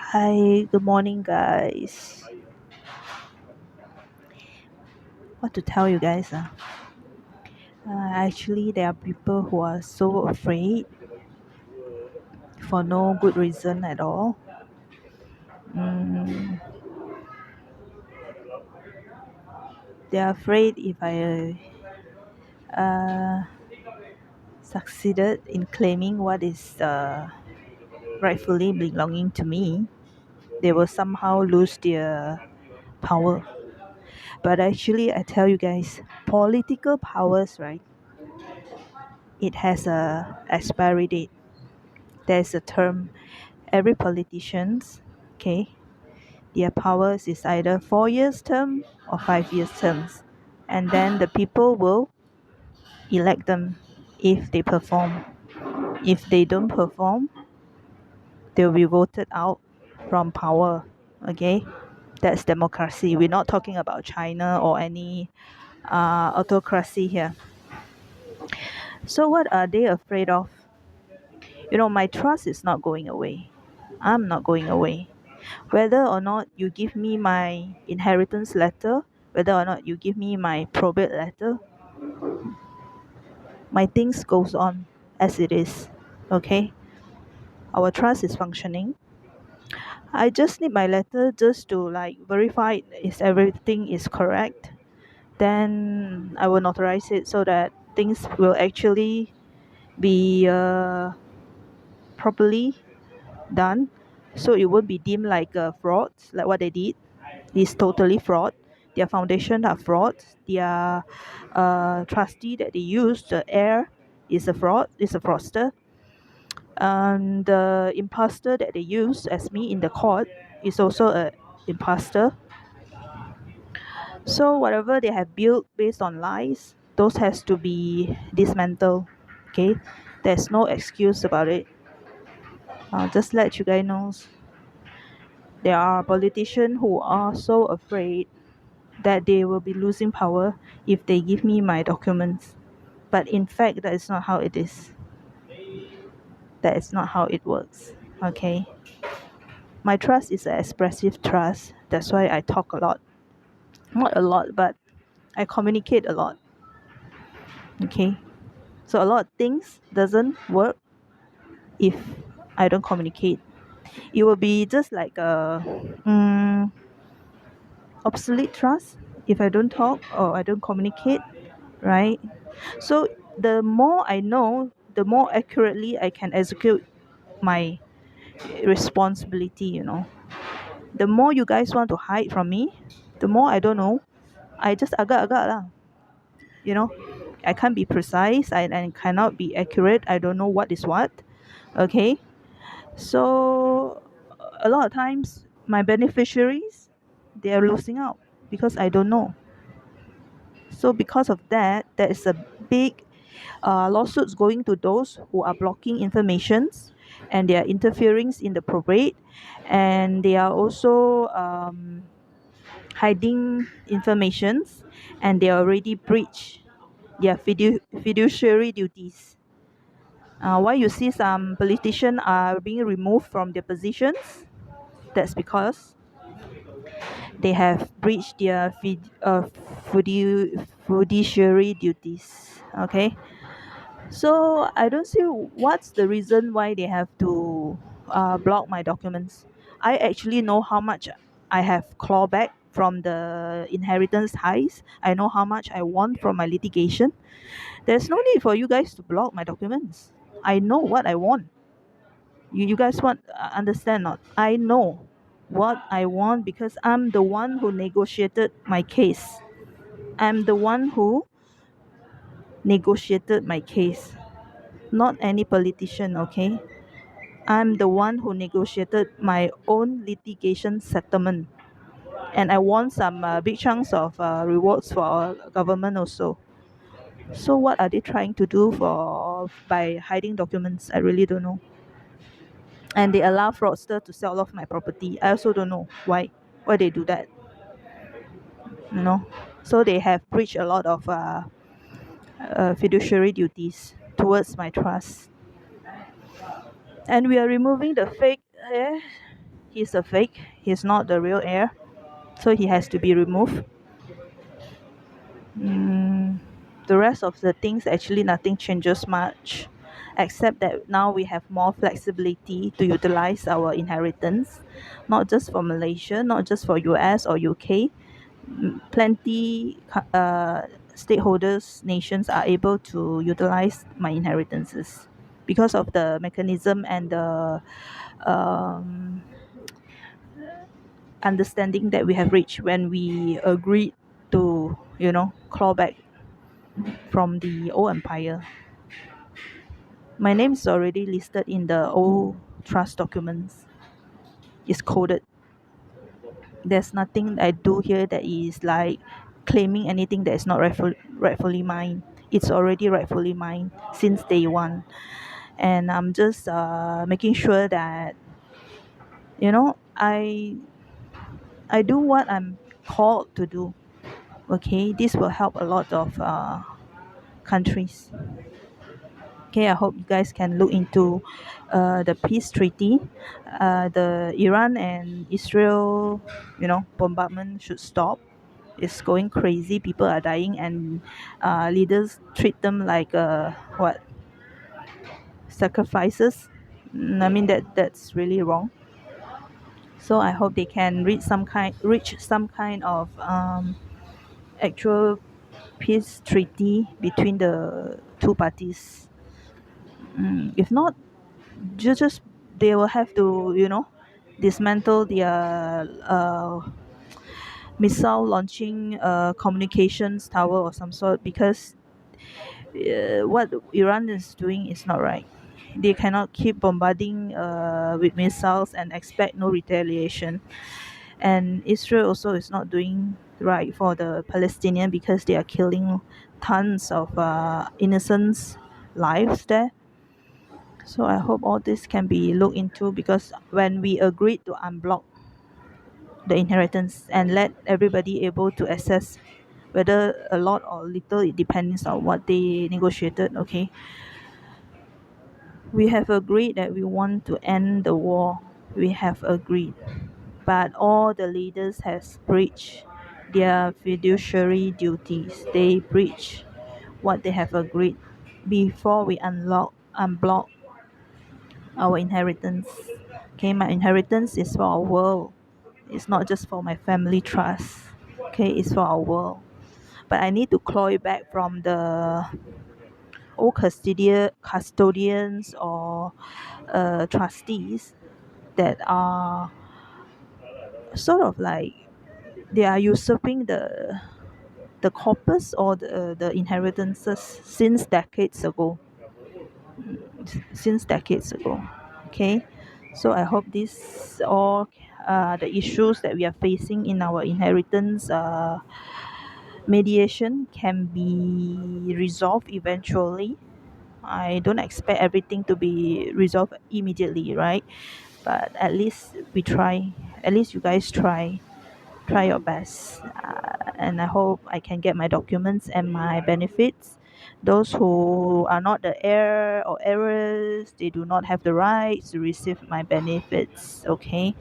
Hi, good morning, guys. What to tell you guys? Actually, there are people who are so afraid for no good reason at all. Mm, they are afraid if I succeeded in claiming what is rightfully belonging to me, they will somehow lose their power. But actually, I tell you guys, political powers, right? It has a expiry date. There's a term. Every politicians, okay, their powers is either 4 years term or 5 years terms, and then the people will elect them if they perform. If they don't perform, they'll be voted out from power. Okay, that's democracy. We're not talking about China or any autocracy here. So what are they afraid of? My trust is not going away. I'm not going away. Whether or not you give me my inheritance letter, whether or not you give me my probate letter, my things goes on as it is. Okay? Our trust is functioning. I just need my letter just to verify if everything is correct. Then I will notarize it so that things will actually be properly done, so it won't be deemed like a fraud, like what they did. It's totally fraud. Their foundation are fraud. Their trustee that they use, the Heir, is a fraud, is a fraudster. And the imposter that they use as me in the court is also a imposter. So whatever they have built based on lies, those has to be dismantled. Okay, there's no excuse about it. I'll just let you guys know. There are politicians who are so afraid that they will be losing power if they give me my documents. But in fact, that is not how it is. That is not how it works. Okay. My trust is an expressive trust. That's why I talk a lot. Not a lot, but I communicate a lot. Okay. So a lot of things doesn't work if I don't communicate. It will be just like a obsolete trust if I don't talk or I don't communicate, right? So the more I know, the more accurately I can execute my responsibility. The more you guys want to hide from me, the more I don't know. I just agak-agak lah. You know, I can't be precise. I cannot be accurate. I don't know what is what. Okay, so a lot of times my beneficiaries, they are losing out because I don't know. So because of that, there is a big lawsuits going to those who are blocking informations, and they are interfering in the probate, and they are also hiding informations, and they already breach their fiduciary duties. Why you see some politicians are being removed from their positions? That's because they have breached their fiduciary duties. Okay, so I don't see what's the reason why they have to block my documents. I actually know how much I have clawback from the inheritance heist. I know how much I want from my litigation. There's no need for you guys to block my documents. I know what I want. You guys want understand not? I know what I want because I'm the one who negotiated my case. I'm the one who negotiated my case, not any politician, okay? I'm the one who negotiated my own litigation settlement. And I want some big chunks of rewards for our government also. So what are they trying to do by hiding documents? I really don't know. And they allow fraudster to sell off my property. I also don't know why they do that. So they have breached a lot of fiduciary duties towards my trust. And we are removing the fake he's a fake, he's not the real heir, so he has to be removed. mm, the rest of the things, actually nothing changes much, except that now we have more flexibility to utilize our inheritance, not just for Malaysia, not just for US or UK. Plenty stakeholders, nations are able to utilize my inheritances because of the mechanism and the um, understanding that we have reached when we agreed to, claw back from the old empire. My name is already listed in the old trust documents. It's coded. There's nothing I do here that is like claiming anything that is not rightfully mine. It's already rightfully mine since day one. And I'm just making sure that, I do what I'm called to do. Okay, this will help a lot of countries. Okay, I hope you guys can look into the peace treaty. The Iran and Israel, bombardment should stop. It's going crazy. People are dying, and leaders treat them like what, sacrifices. I mean that's really wrong. So I hope they can reach some kind of actual peace treaty between the two parties. If not, just they will have to, dismantle their missile launching communications tower or some sort, because what Iran is doing is not right. They cannot keep bombarding with missiles and expect no retaliation. And Israel also is not doing right for the Palestinian, because they are killing tons of innocent lives there. So I hope all this can be looked into, because when we agreed to unblock the inheritance and let everybody able to access, whether a lot or little, it depends on what they negotiated. Okay, we have agreed that we want to end the war. We have agreed, but all the leaders has breached their fiduciary duties. They breach what they have agreed before we unblock our inheritance. Okay, my inheritance is for our world. It's not just for my family trust. Okay, it's for our world. But I need to claw it back from the old custodians or trustees that are sort of like, they are usurping the corpus or the inheritances since decades ago. Okay, so I hope this all the issues that we are facing in our inheritance mediation can be resolved eventually. I don't expect everything to be resolved immediately, right? But at least we try. At least you guys try your best, and I hope I can get my documents and my benefits. Those who are not the heir or heiress, they do not have the rights to receive my benefits. Okay,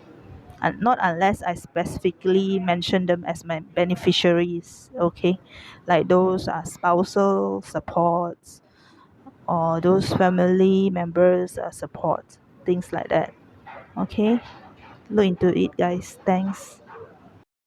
and not unless I specifically mention them as my beneficiaries. Okay, like those are spousal supports, or those family members support, things like that. Okay, look into it, guys. Thanks.